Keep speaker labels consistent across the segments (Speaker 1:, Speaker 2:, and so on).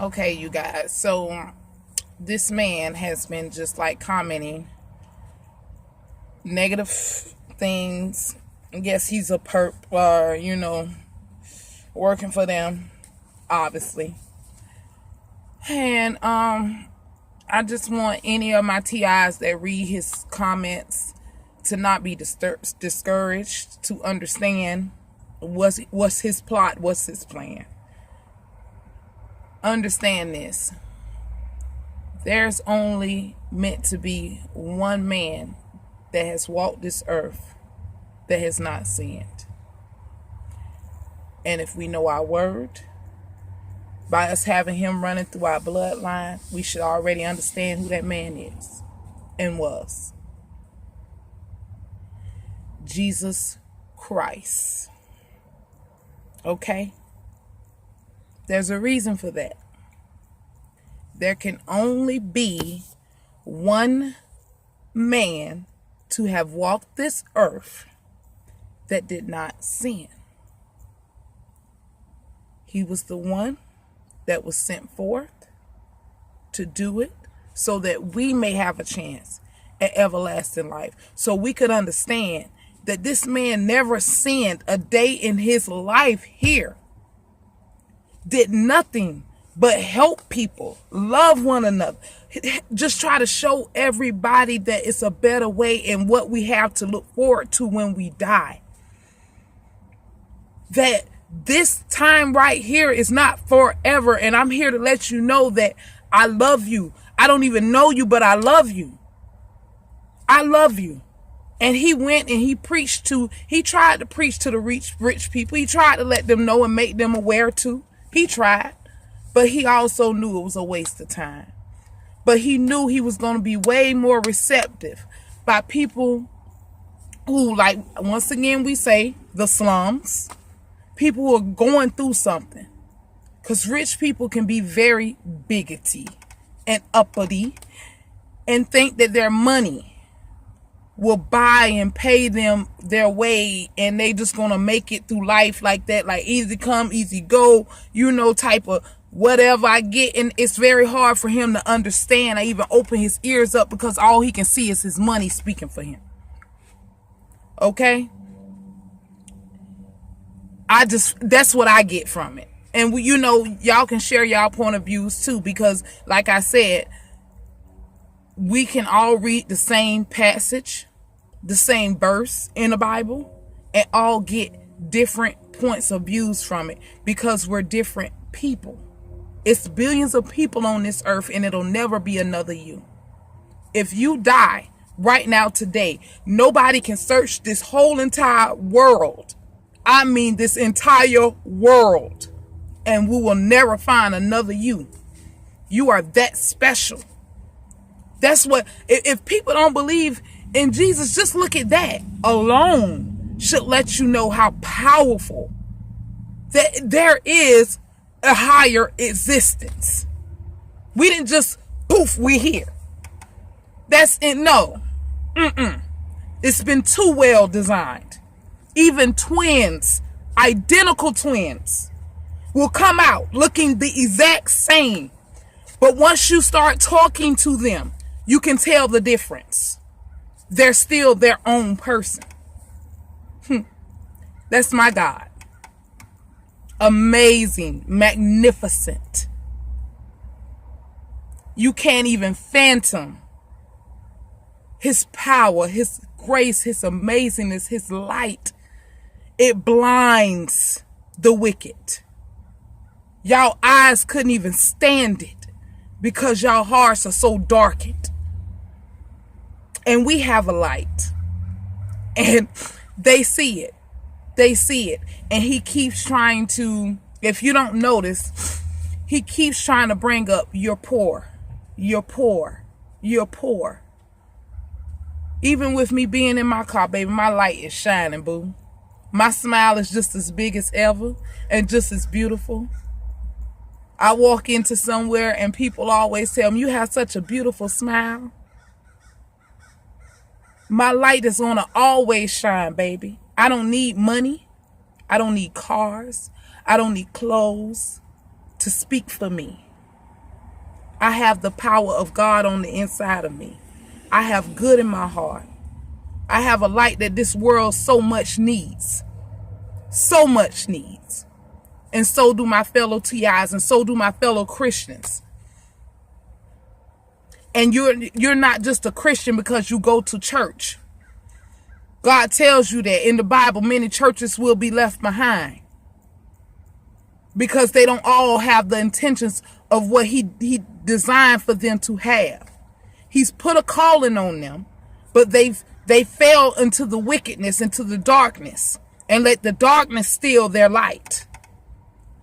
Speaker 1: Okay, you guys. So this man has been just like commenting negative things. Yes, he's a perp, working for them, obviously. And I just want any of my TIs that read his comments to not be discouraged, to understand what's his plot, what's his plan. Understand this. There's only meant to be one man that has walked this earth that has not sinned. And if we know our word, by us having him running through our bloodline, we should already understand who that man is and was. Jesus Christ. Okay? There's a reason for that. There can only be one man to have walked this earth that did not sin. He was the one that was sent forth to do it so that we may have a chance at everlasting life. So we could understand that this man never sinned a day in his life here. Did nothing but help people, love one another, just try to show everybody that it's a better way and what we have to look forward to when we die. That this time right here is not forever, and I'm here to let you know that I love you. I don't even know you, but I love you. I love you. And he went and he tried to preach to the rich people. He tried to let them know and make them aware too. He tried. But he also knew it was a waste of time. But he knew he was going to be way more receptive by people who, like, once again, we say the slums. People who are going through something. Because rich people can be very bigoty and uppity and think that their money will buy and pay them their way, and they just gonna make it through life like that, like easy come, easy go, type of whatever I get. And it's very hard for him to understand. I even open his ears up because all he can see is his money speaking for him. Okay? That's what I get from it. And y'all can share y'all point of views too, because like I said, we can all read the same passage, the same verse in the Bible, and all get different points of views from it because we're different people. It's billions of people on this earth, and it'll never be another you. If you die right now today, nobody can search this whole entire world. I mean this entire world. And we will never find another you. You are that special. That's what, if people don't believe in Jesus, just look at that alone should let you know how powerful that there is a higher existence. We didn't just poof, we here. That's it. No. It's been too well designed. Even twins, identical twins, will come out looking the exact same. But once you start talking to them, you can tell the difference. They're still their own person. That's my God. Amazing, magnificent. You can't even fathom his power, his grace, his amazingness, his light. It blinds the wicked. Y'all eyes couldn't even stand it because y'all hearts are so darkened. And we have a light. And they see it. They see it. And he keeps trying to, if you don't notice, he keeps trying to bring up, you're poor. You're poor. You're poor. Even with me being in my car, baby, my light is shining, boo. My smile is just as big as ever and just as beautiful. I walk into somewhere and people always tell me, you have such a beautiful smile. My light is gonna always shine, baby. I don't need money. I don't need cars. I don't need clothes to speak for me. I have the power of God on the inside of me. I have good in my heart. I have a light that this world so much needs. So much needs. And so do my fellow TIs, and so do my fellow Christians. And you're not just a Christian because you go to church. God tells you that in the Bible, many churches will be left behind because they don't all have the intentions of what he designed for them to have. He's put a calling on them, but they fell into the wickedness, into the darkness, and let the darkness steal their light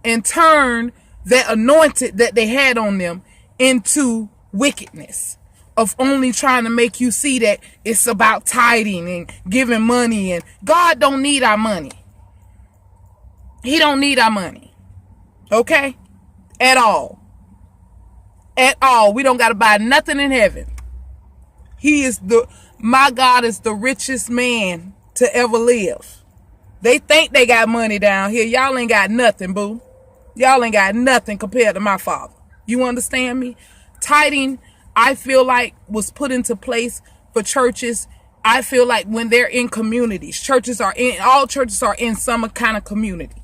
Speaker 1: and turn that anointed that they had on them into wickedness of only trying to make you see that it's about tithing and giving money. And God don't need our money. He don't need our money. Okay? At all. At all. We don't got to buy nothing in heaven. My God is the richest man to ever live. They think they got money down here. Y'all ain't got nothing, boo. Y'all ain't got nothing compared to my Father. You understand me? Tithing, I feel like, was put into place for churches. I feel like when they're in communities, all churches are in some kind of community.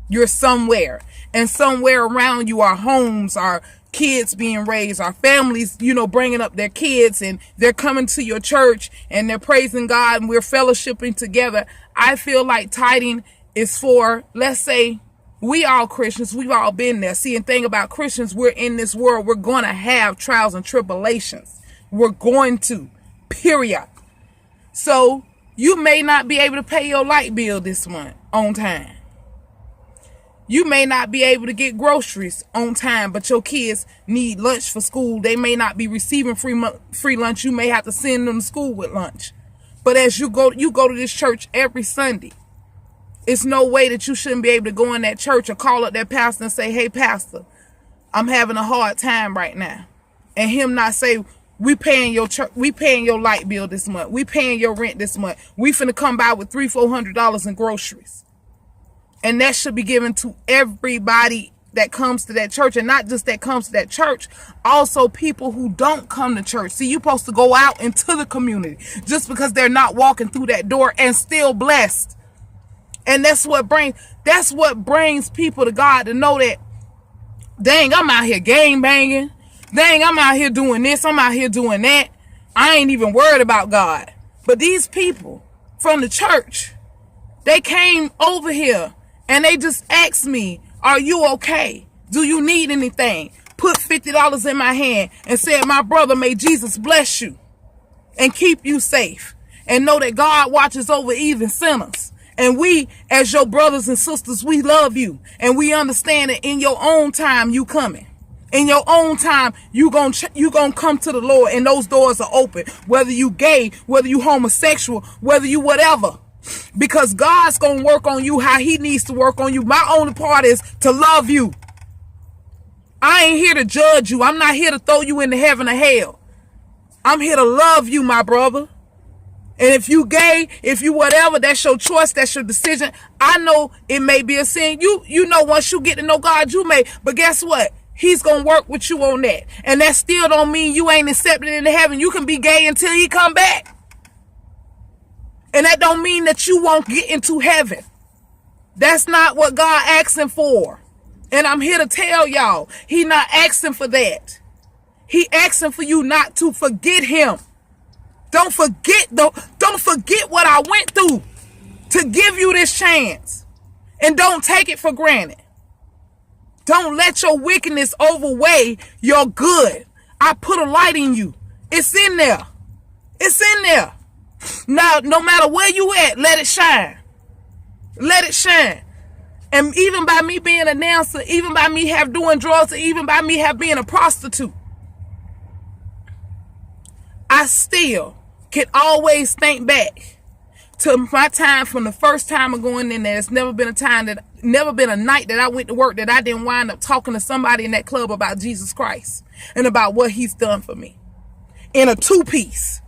Speaker 1: You're somewhere, and somewhere around you are homes, are kids being raised, are families, bringing up their kids, and they're coming to your church and they're praising God and we're fellowshipping together. I feel like tithing is for, let's say, we all Christians, we've all been there. See, and thing about Christians, we're in this world, we're going to have trials and tribulations. We're going to, period. So you may not be able to pay your light bill this month on time. You may not be able to get groceries on time, but your kids need lunch for school. They may not be receiving free lunch. You may have to send them to school with lunch. But as you go to this church every Sunday. It's no way that you shouldn't be able to go in that church or call up that pastor and say, hey, pastor, I'm having a hard time right now. And him not say, we paying your light bill this month. We paying your rent this month. We finna come by with $300-400 in groceries. And that should be given to everybody that comes to that church. And not just that comes to that church, also people who don't come to church. See, you're supposed to go out into the community just because they're not walking through that door and still blessed. And that's what brings people to God, to know that, dang, I'm out here gang banging. Dang, I'm out here doing this. I'm out here doing that. I ain't even worried about God. But these people from the church, they came over here and they just asked me, are you okay? Do you need anything? Put $50 in my hand and said, my brother, may Jesus bless you and keep you safe. And know that God watches over even sinners. And we, as your brothers and sisters, we love you. And we understand that in your own time, you coming. In your own time, you gonna come to the Lord, and those doors are open. Whether you gay, whether you homosexual, whether you whatever. Because God's gonna work on you how he needs to work on you. My only part is to love you. I ain't here to judge you. I'm not here to throw you into heaven or hell. I'm here to love you, my brother. And if you gay, if you whatever, that's your choice, that's your decision. I know it may be a sin. You know, once you get to know God, you may. But guess what? He's going to work with you on that. And that still don't mean you ain't accepted into heaven. You can be gay until he come back. And that don't mean that you won't get into heaven. That's not what God asking for. And I'm here to tell y'all, he not asking for that. He asking for you not to forget him. Don't forget what I went through to give you this chance. And don't take it for granted. Don't let your wickedness overweigh your good. I put a light in you. It's in there. It's in there. Now, no matter where you at, let it shine. Let it shine. And even by me being a dancer, even by me doing drugs, even by me being a prostitute, I still can always think back to my time from the first time of going in there. It's never been a night that I went to work that I didn't wind up talking to somebody in that club about Jesus Christ and about what he's done for me. In a two-piece.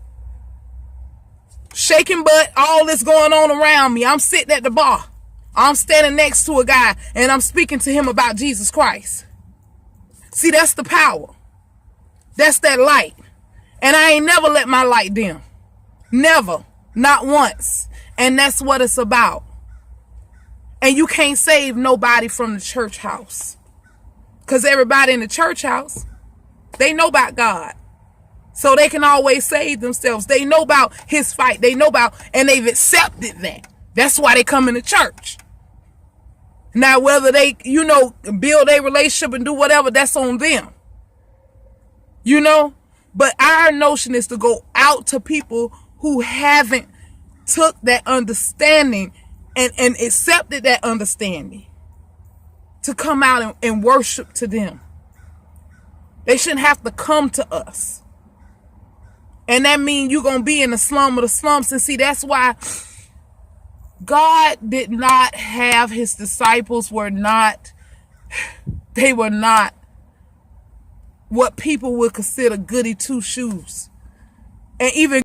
Speaker 1: Shaking butt, all this going on around me. I'm sitting at the bar. I'm standing next to a guy and I'm speaking to him about Jesus Christ. See, that's the power. That's that light. And I ain't never let my light dim. Never. Not once. And that's what it's about. And you can't save nobody from the church house. Because everybody in the church house, they know about God. So they can always save themselves. They know about his fight. They know about, and they've accepted that. That's why they come in the church. Now, whether they, build a relationship and do whatever, that's on them. But our notion is to go out to people who haven't took that understanding and accepted that understanding, to come out and worship to them. They shouldn't have to come to us. And that means you're going to be in the slum of the slums. And see, that's why God did not have his disciples they were not what people would consider goody two shoes. And even